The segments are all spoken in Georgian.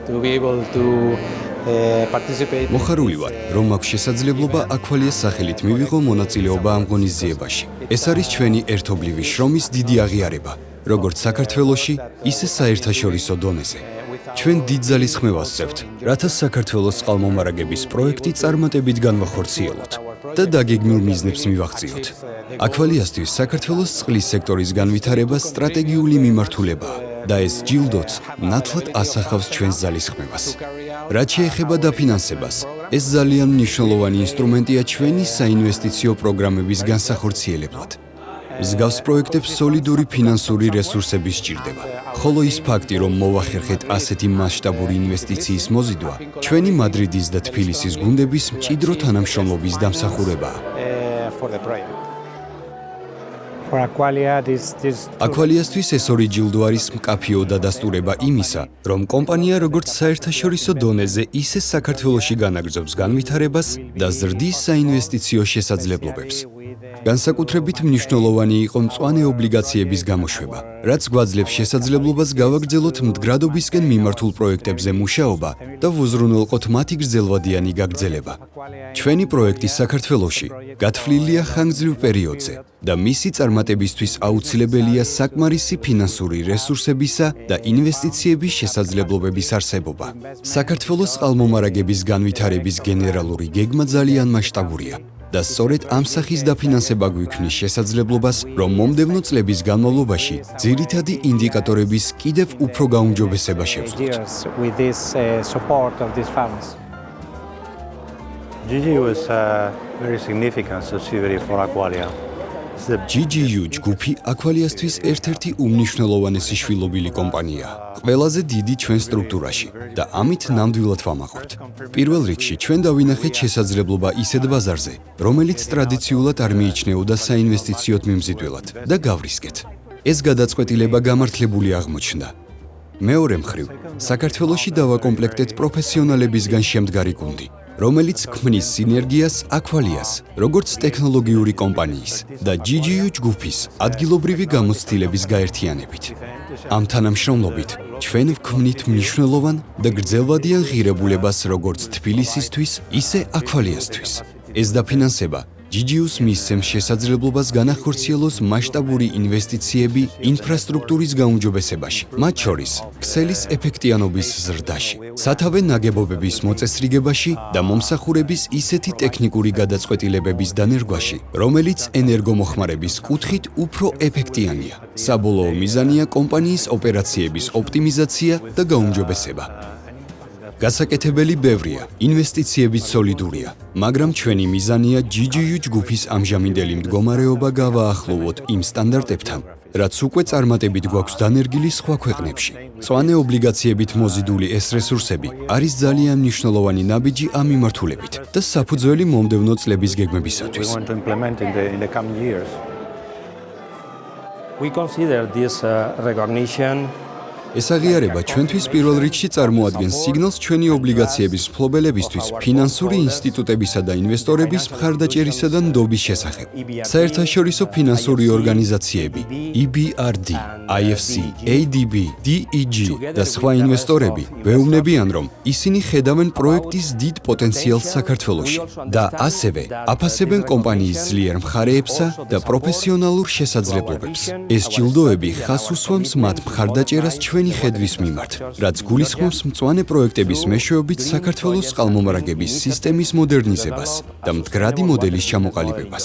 To be able to participate. მოხარული ვარ, რომ მაქვს შესაძლებლობა აქვალიას სახელით მივიღო მონაწილეობა ამ ღონისძიებაში. ეს არის ჩვენი ერთობლივი შრომის დიდი აღიარება, როგორც საქართველოში, ისე საერთაშორისო დონეზე. ჩვენ დიდ ძალის ხმევას ვსევთ, რათა საქართველოს წყალმომარაგების პროექტი წარმატებით განვახორციელოთ და დაგეგმილ მიზნებს მივაღწიოთ. აქვალიასთვის საქართველოს წყლის სექტორის განვითარება სტრატეგიული მიმართულებაა და ეს ჯილდოც ნათლად ასახავს ჩვენს ძალის ხმევას. რაც შეეხება დაფინანსებას, ეს ძალიან მნიშვნელოვანი ინსტრუმენტია ჩვენი საინვესტიციო პროგრამების განსახორციელებლად. მსგავს პროექტებს სოლიდური ფინანსური რესურსები სჭირდება. ხოლო ის ფაქტი, რომ მოვახერხეთ ასეთი მასშტაბური ინვესტიციის მოზიდვა, ჩვენი მადრიდის და თბილისის გუნდების მჭიდრო თანამშრომლობის დამსახურებაა. აქვალიასთვის ეს ორი ჯილდო არის მკაფიო დადასტურება იმისა, რომ კომპანია როგორც საერთაშორისო დონეზე, ისე საქართველოში განაგრძობს განვითარებას და ზრდის საინვესტიციო შესაძლებლობებს. განსაკუთრებით მნიშვნელოვანი იყო მწვანე ობლიგაციების გამოშვება, რაც გვაძლევს შესაძლებლობას გავაგრძელოთ მდგრადობისკენ მიმართულ პროექტებზე მუშაობა და ვუზრუნველყოთ მათი გრძელვადიანი გაგრძელება. ჩვენი პროექტი საქართველოში გათვლილია ხანგრძლივ პერიოდზე და მისი წარმატებისთვის აუცილებელია საკმარისი ფინანსური რესურსებისა და ინვესტიციების შესაძლებლობების არსებობა. საქართველოს წყალმომარაგების განვითარების გენერალური გეგმა ძალიან მასშტაბურია. და სწორედ ამ სახის დაფინანსება გვიქმნის შესაძლებლობას, რომ მომდევნო წლების განმავლობაში ძირითადი ინდიკატორების კიდევ უფრო გაუმჯობესება შევძლოთ. GGU is a very significant subsidiary for Aqualia. GGU ჯგუფი აქვალიასთვის ერთ-ერთი უმნიშვნელოვანესი შვილობილი კომპანიაა. ყველაზე დიდი ჩვენ სტრუქტურაში და ამით ნამდვილად ვამაყობთ. პირველ რიგში ჩვენ დავინახეთ შესაძლებლობა ისეთ ბაზარზე, რომელიც ტრადიციულად არ მიიჩნეოდა საინვესტიციოდ მიმზიდველად და გავრისკეთ. ეს გადაწყვეტილება გამართლებული აღმოჩნდა. მეორე მხრივ, საქართველოში დავაკომპლექტეთ პროფესიონალებისგან შემდგარი გუნდი, რომელიც ქმნის სინერგიას აქვალიას, როგორც ტექნოლოგიური კომპანიის და GGU ჯგუფის ადგილობრივი გამოცდილების გაერთიანებით. ამ თანამშრომლობით ჩვენ ვქმნით მნიშვნელოვან და გრძელვადიან ღირებულებას როგორც თბილისისთვის, ისე აქვალიასთვის. ეს დაფინანსება GGU-ს მისცემს შესაძლებლობას განახორციელოს მასშტაბური ინვესტიციები ინფრასტრუქტურის გაუმჯობესებაში, მათ შორის ქსელის ეფექტიანობის ზრდაში, სათავე ნაგებობების მოწესრიგებაში და მომსახურების ისეთი ტექნიკური გადაწყვეტილებების დანერგვაში, რომელიც ენერგომოხმარების კუთხით უფრო ეფექტიანია. საბოლოო მიზანია კომპანიის ოპერაციების ოპტიმიზაცია და გაუმჯობესება. გასაკეთებელი ბევრია, ინვესტიციებიც სოლიდურია, მაგრამ ჩვენი მიზანია GGU ჯგუფის ამჟამინდელი მდგომარეობა გავაახლოვოთ იმ სტანდარტებთან, რაც უკვე წარმატებით გვაქვს დანერგილი სხვა ქვეყნებში. მწვანე ობლიგაციებით მოზიდული ეს რესურსები არის ძალიან მნიშვნელოვანი ნაბიჯი ამ მიმართულებით და საფუძველი მომდევნო წლების გეგმებისათვის. We consider this recognition ეს აღიარება ჩვენთვის პირველ რიგში წარმოადგენს სიგნალს ჩვენი ობლიგაციების მფლობელებისთვის ფინანსური ინსტიტუტებისა და ინვესტორების მხარდაჭერისა და ნდობის შესახებ. საერთაშორისო ფინანსური ორგანიზაციები, EBRD, IFC, ADB, DEG და სხვა ინვესტორები ვეუბნებიან, რომ ისინი ხედავენ პროექტის დიდ პოტენციალს საქართველოში და ასევე აფასებენ კომპანიის ძლიერ მხარეებსა და პროფესიონალურ შესაძლებლობებს. ეს ჯილდოები ხას უსვამს მათ მხარდაჭერას ჩვენი ხედვის მიმართ, რაც გულისხმობს მწვანე პროექტების მეშვეობით საქართველოს წყალმომარაგების სისტემის მოდერნიზებას და მდგრადი მოდელის ჩამოყალიბებას.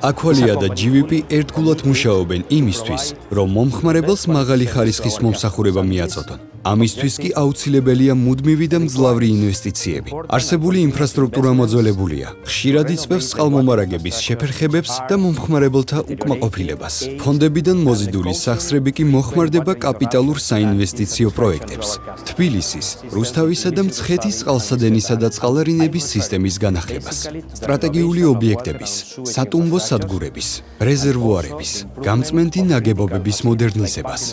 Aqualia და GVP ერთგულად მუშაობენ იმისთვის, რომ მომხმარებელს მაღალი ხარისხის მომსახურება მიაწოდონ. ამისთვის კი აუცილებელია მუდმივი და მძლავრი ინვესტიციები. არსებული ინფრასტრუქტურა მოძველებულია, ხშირად იწვევს წყალმომარაგების შეფერხებებს და მომხმარებელთა უკმაყოფილებას. ფონდებიდან მოზიდული სახსრები კი მოხმარდება კაპიტალურ საინვესტიციო პროექტებს. თბილისის, რუსთავისა და მცხეთის წყალსადენისა და წყალარინების სისტემის განახლებას, სტრატეგიული ობიექტების, სატუმბო სადგურების, რეზერვუარების, გამწმენდი ნაგებობების მოდერნიზებას.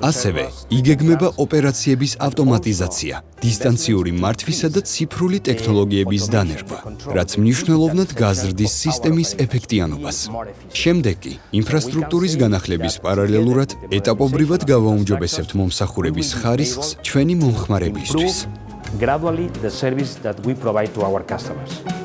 ასევე იგეგმება ხდება ოპერაციების ავტომატიზაცია, დისტანციური მართვისა და ციფრული ტექნოლოგიების დანერგვა, რაც მნიშვნელოვნად გაზრდის სისტემის ეფექტიანობას. შემდეგ კი, ინფრასტრუქტურის განახლების პარალელურად, ეტაპობრივად გავაუმჯობესებთ მომსახურების ხარისხს ჩვენი მომხმარებლისთვის. Gradually the service that we provide to our customers.